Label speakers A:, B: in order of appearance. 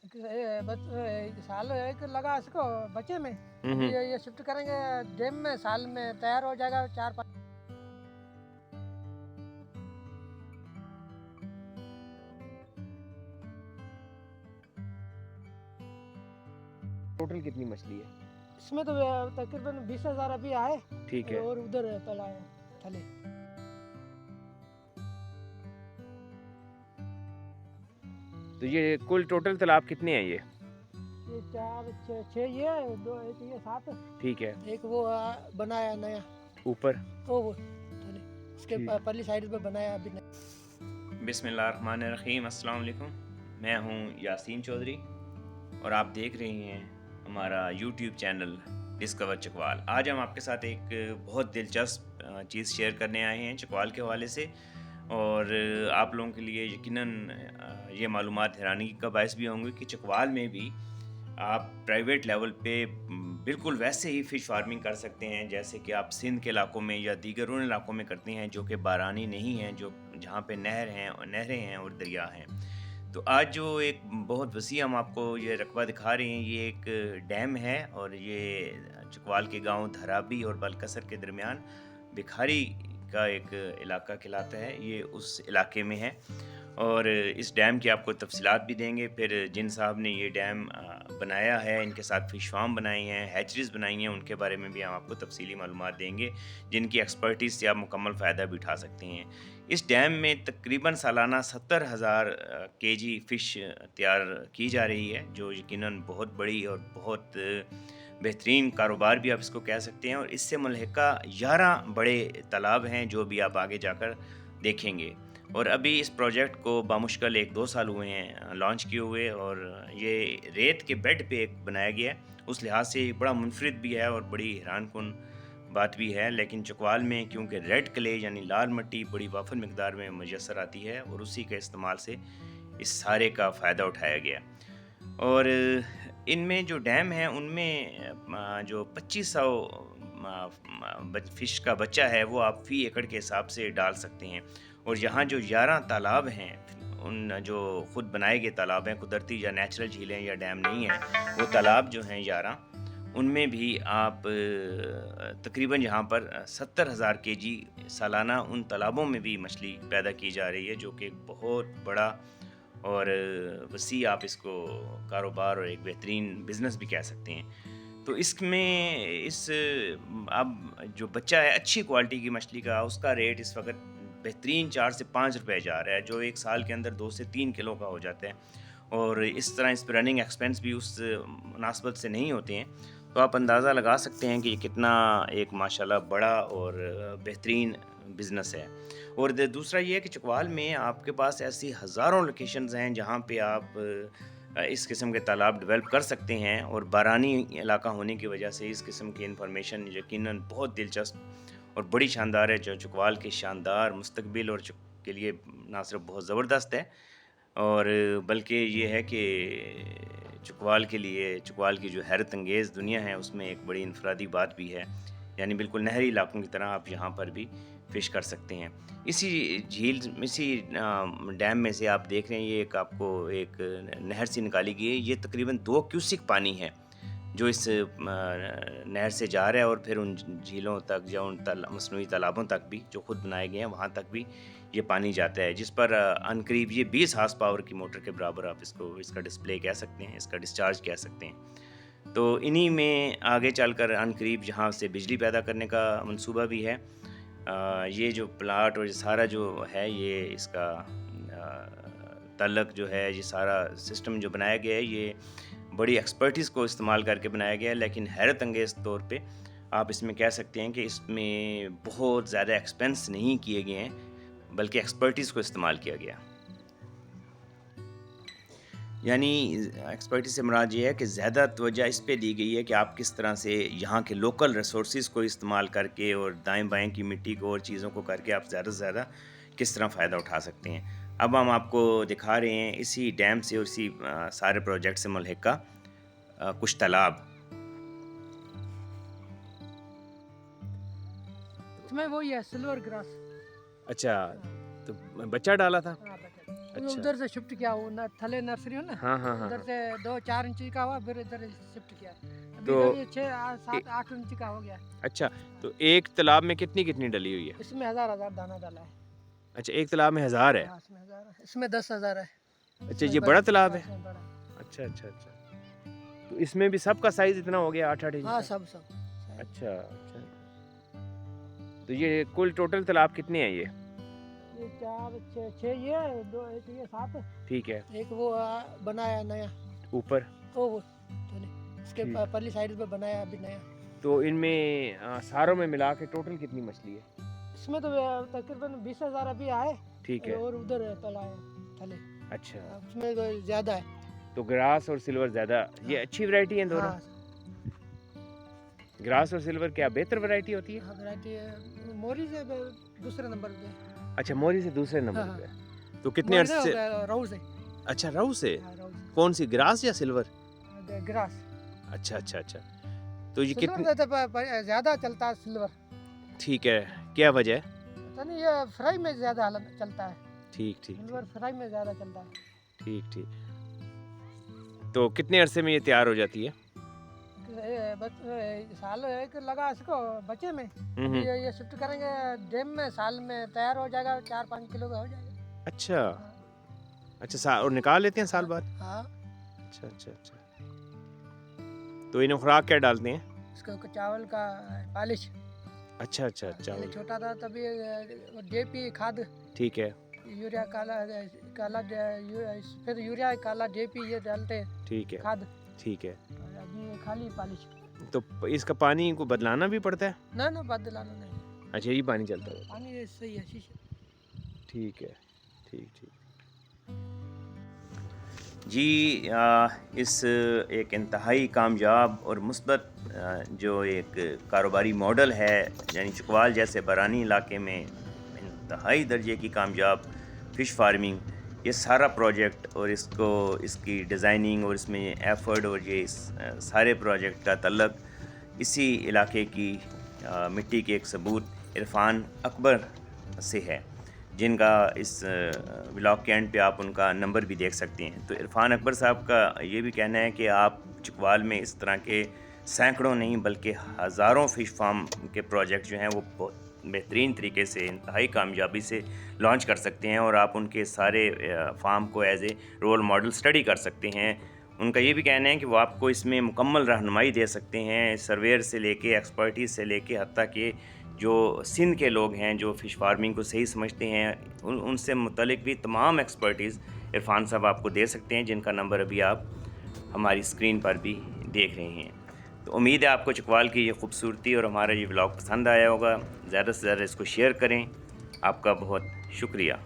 A: साल एक लगा इसको बच्चे में। अभी
B: हम्म।
A: ये शिफ्ट करेंगे डैम में, साल में तैयार हो जाएगा 4-5।
B: टोटल कितनी मछली है?
A: इसमें तो तकरीबन 20,000 अभी आए
B: ठीक है।
A: और उधर पलाए थले।
B: तो ये कुल टोटल तालाब कितने हैं ये?
A: ये 4-6 ये दो, एक ये 7।
B: ठीक है।
A: एक वो बनाया नया,
B: ऊपर।
A: वो थले इसके
B: ठीक।
A: परली साइड पे बनाया अभी नया।
B: बिस्मिल्लाहिर्रहमानिर्रहीम। अस्सलाम वालेकुम। मैं हूँ यासीन चौधरी और आप देख रही हैं हमारा यूट्यूब चैनल डिस्कवर चकवाल। आज हम आपके साथ एक बहुत दिलचस्प चीज़ शेयर करने आए हैं चकवाल के हवाले से, और आप लोगों के लिए यकीनन ये मालूमात हैरानी का बायस भी होंगे कि चकवाल में भी आप प्राइवेट लेवल पे बिल्कुल वैसे ही फ़िश फार्मिंग कर सकते हैं जैसे कि आप सिंध के इलाकों में या दीगर उन इलाकों में करते हैं जो कि बारानी नहीं हैं, जो जहाँ पे नहरें हैं और दरिया हैं। तो आज जो एक बहुत वसी हम आपको ये रकबा दिखा रहे हैं, ये एक डैम है और ये चकवाल के गांव धराबी और बलकसर के दरमियान भिखारी का एक इलाका कहलाता है, ये उस इलाके में है। और इस डैम की आपको तफसीलात भी देंगे। फिर जिन साहब ने ये डैम बनाया है, इनके साथ फ़िश फार्म बनाई हैं, हैचरीज़ बनाई हैं, उनके बारे में भी हम आपको तफसीली मालूमात देंगे जिनकी एक्सपर्टीज़ से आप मुकम्मल फ़ायदा भी उठा सकते हैं। इस डैम में तकरीबन सालाना 70,000 केजी फ़िश तैयार की जा रही है, जो यकीनन बहुत बड़ी और बहुत बेहतरीन कारोबार भी आप इसको कह सकते हैं। और इससे मुल्हिका 11 बड़े तालाब हैं जो भी आप आगे जाकर देखेंगे। और अभी इस प्रोजेक्ट को बामुश्किल 1-2 साल हुए हैं लॉन्च किए हुए, और ये रेत के बेड पे एक बनाया गया है। उस लिहाज से ये बड़ा मुनफरिद भी है और बड़ी हैरानकुन बात भी है। लेकिन चकवाल में क्योंकि रेड क्ले यानी लाल मिट्टी बड़ी वाफर मिकदार में मुयस्सर आती है, और उसी के इस्तेमाल से इस सारे का फ़ायदा उठाया गया। और इनमें जो डैम हैं उनमें जो 2500 फ़िश का बच्चा है वो आप फ़ी एकड़ के हिसाब से डाल सकते हैं। और यहाँ जो 11 तालाब हैं, उन जो खुद बनाए गए तालाब हैं, कुदरती या नेचुरल झीलें या डैम नहीं हैं, वो तालाब जो हैं 11, उनमें भी आप तकरीबन यहाँ पर 70,000 केजी सालाना उन तालाबों में भी मछली पैदा की जा रही है, जो कि एक बहुत बड़ा और वसी आप इसको कारोबार और एक बेहतरीन बिज़नेस भी कह सकते हैं। तो इसमें अब जो बच्चा है अच्छी क्वालिटी की मछली का, उसका रेट इस वक़्त बेहतरीन 4 से 5 रुपए जा रहा है, जो 1 साल के अंदर 2 से 3 किलो का हो जाता है। और इस तरह इस पे रनिंग एक्सपेंस भी उस मुनासबत से नहीं होते हैं। तो आप अंदाज़ा लगा सकते हैं कि ये कितना एक माशाल्लाह बड़ा और बेहतरीन बिज़नेस है। और दूसरा ये है कि चकवाल में आपके पास ऐसी हज़ारों लोकेशंस हैं जहाँ पे आप इस किस्म के तालाब डेवलप कर सकते हैं, और बारानी इलाका होने की वजह से इस किस्म की इन्फॉर्मेशन यकीनन बहुत दिलचस्प और बड़ी शानदार है, जो चकवाल के शानदार मुस्तकबिल और के लिए ना सिर्फ बहुत ज़बरदस्त है, और बल्कि ये है कि चकवाल के लिए, चकवाल की जो हैरत अंगेज़ दुनिया है उसमें एक बड़ी इनफरादी बात भी है। यानी बिल्कुल नहरी इलाकों की तरह आप यहाँ पर भी फ़िश कर सकते हैं। इसी डैम में से आप देख रहे हैं, ये एक आपको एक नहर से निकाली गई है। ये तकरीबन 2 क्यूसेक पानी है जो इस नहर से जा रहा है, और फिर उन झीलों तक या उन मसनूई तालाबों तक भी जो खुद बनाए गए हैं, वहाँ तक भी ये पानी जाता है, जिस पर अनकरीब ये 20 हॉर्स पावर की मोटर के बराबर आप इसका डिस्प्ले कह सकते हैं, इसका डिस्चार्ज कह सकते हैं। तो इन्हीं में आगे चलकर अनकरीब जहाँ से बिजली पैदा करने का मंसूबा भी है। ये जो प्लाट और ये सारा जो है, ये इसका तल्लक जो है, ये सारा सिस्टम जो बनाया गया है, ये बड़ी एक्सपर्टीज़ को इस्तेमाल करके बनाया गया है। लेकिन हैरत अंगेज़ तौर पे आप इसमें कह सकते हैं कि इसमें बहुत ज़्यादा एक्सपेंस नहीं किए गए हैं, बल्कि एक्सपर्टीज़ को इस्तेमाल किया गया। यानी एक्सपर्टीज़ से मुराद ये है कि ज़्यादा तवज्जो इस पे दी गई है कि आप किस तरह से यहाँ के लोकल रिसोर्सेज़ को इस्तेमाल करके और दाएँ-बाएँ की मिट्टी को और चीज़ों को करके आप ज़्यादा से ज़्यादा किस तरह फ़ायदा उठा सकते हैं। अब हम आपको दिखा रहे हैं इसी डैम से और इसी सारे प्रोजेक्ट से मुल्हिका कुछ तालाब।
A: इसमें वही है सिल्वर ग्रास।
B: अच्छा,
A: हाँ।
B: तो बच्चा डाला था?
A: हाँ, बचा।
B: अच्छा।
A: उधर से शिफ्ट किया वो न, थले नर्सरी हो ना,
B: हाँ हाँ हाँ
A: उधर
B: हाँ।
A: से 2-4 इंची का हुआ, फिर इधर शिफ्ट किया। अभी
B: तो
A: इधर ये 6-7-8 इंची का हो गया।
B: अच्छा, तो एक तालाब में कितनी कितनी डली हुई है?
A: इसमें 1000 दाना डाला है।
B: अच्छा, एक तालाब में 1000 है।
A: हाँ, इसमें 1000 है, इसमें 10,000 है।
B: अच्छा,
A: इसमें
B: ये बड़ा तालाब
A: हाँ,
B: है।
A: इसमें बड़ा है।
B: अच्छा अच्छा अच्छा। तो इसमें भी सबका साइज इतना हो गया 8-8 इंच
A: हाँ,
B: का?
A: सब।
B: अच्छा अच्छा। तो ये कुल टोटल तालाब कितने हैं ये?
A: ये 4-6 ये है, 2 एक ये 7
B: ठीक है।
A: एक वो बनाया नया,
B: ऊपर
A: वो तो नहीं, इसके
B: ठीक।
A: परली साइड पे बनाया अभी नया।
B: तो इनमें सारों में मिला के टोटल कितनी मछली है?
A: इसमें तो तकरीबन 20,000 अभी आए,
B: ठीक है।
A: और उधर पड़ा है थले।
B: अच्छा,
A: उसमें तो ज़्यादा है।
B: तो ग्रास और सिल्वर ज़्यादा, ये
A: हाँ।
B: अच्छी वैरायटी है दोनों?
A: हाँ,
B: ग्रास और सिल्वर क्या बेहतर वैरायटी होती है?
A: हाँ, वैरायटी मोरी से दूसरे नंबर पे।
B: अच्छा, मोरी से दूसरे नंबर
A: हाँ,
B: पे। तो कितने
A: मोरी
B: अर्से से?
A: से रोहू से।
B: अच्छा, रहू से।
A: हाँ, रोहू से।
B: कौन सी, ग्रास या सिल्वर?
A: ग्रास।
B: अच्छा अच्छा अच्छा। तो ये
A: सिल्वर
B: कितनी,
A: तो ज़्यादा चलता है सिल्वर।
B: ठीक है, क्या वजह है?
A: पता नहीं, ये फ्राई में ज़्यादा चलता है।
B: ठीक ठीक
A: सिल्वर फ्राई में ज़्यादा चलता है।
B: ठीक ठीक। तो कितने अरसे में ये तैयार हो जाती है?
A: साल एक लगा इसको बच्चे में।
B: हम्म।
A: अभी ये शिफ्ट करेंगे डैम में, साल में तैयार हो जाएगा, 4-5 किलो का हो जाएगा।
B: अच्छा
A: हाँ।
B: अच्छा, और निकाल लेते हैं साल बाद?
A: हाँ,
B: अच्छा अच्छा अच्छा। तो इन्हें खुराक क्या डालते हैं?
A: इसको चावल का पालिश।
B: अच्छा अच्छा,
A: पहले
B: चावल।
A: छोटा था तभी DAP खाद,
B: ठीक है
A: यूरिया काला फिर यूरिया काला DAP ये डालते हैं
B: ठीक है
A: खाद।
B: ठीक है।
A: और अभी खाली पालिश।
B: तो इसका पानी को बदलाना भी पड़ता है?
A: ना बदलाना नहीं,
B: अच्छा, यही पानी चलता है?
A: पानी सही है, शीशे।
B: ठीक है, ठीक ठीक। जी, इस एक इंतहाई कामयाब और मुस्बत जो एक कारोबारी मॉडल है, यानी चकवाल जैसे बरानी इलाके में इंतहाई दर्जे की कामयाब फ़िश फार्मिंग, ये सारा प्रोजेक्ट और इसकी डिज़ाइनिंग और इसमें एफ़र्ट और ये सारे प्रोजेक्ट का तल्लक इसी इलाके की मिट्टी के एक सबूत इरफान अकबर से है, जिनका इस व्लॉग के एंड पे आप उनका नंबर भी देख सकते हैं। तो इरफान अकबर साहब का ये भी कहना है कि आप चकवाल में इस तरह के सैकड़ों नहीं बल्कि हज़ारों फ़िश फार्म के प्रोजेक्ट जो हैं वो बहुत बेहतरीन तरीके से, इंतहाई कामयाबी से लॉन्च कर सकते हैं, और आप उनके सारे फार्म को as a role model study कर सकते हैं। उनका ये भी कहना है कि वो आपको इसमें मुकम्मल रहनुमाई दे सकते हैं, सर्वेयर से लेके एक्सपर्टीज़ से लेके हत्ता कि जो सिंध के लोग हैं जो फ़िश फार्मिंग को सही समझते हैं उनसे मुतलिक भी तमाम एक्सपर्टीज़ इरफान साहब आपको दे सकते हैं, जिनका नंबर अभी आप हमारी स्क्रीन पर भी देख रहे हैं। तो उम्मीद है आपको चकवाल की ये खूबसूरती और हमारा ये व्लॉग पसंद आया होगा। ज़्यादा से ज़्यादा इसको शेयर करें। आपका बहुत शुक्रिया।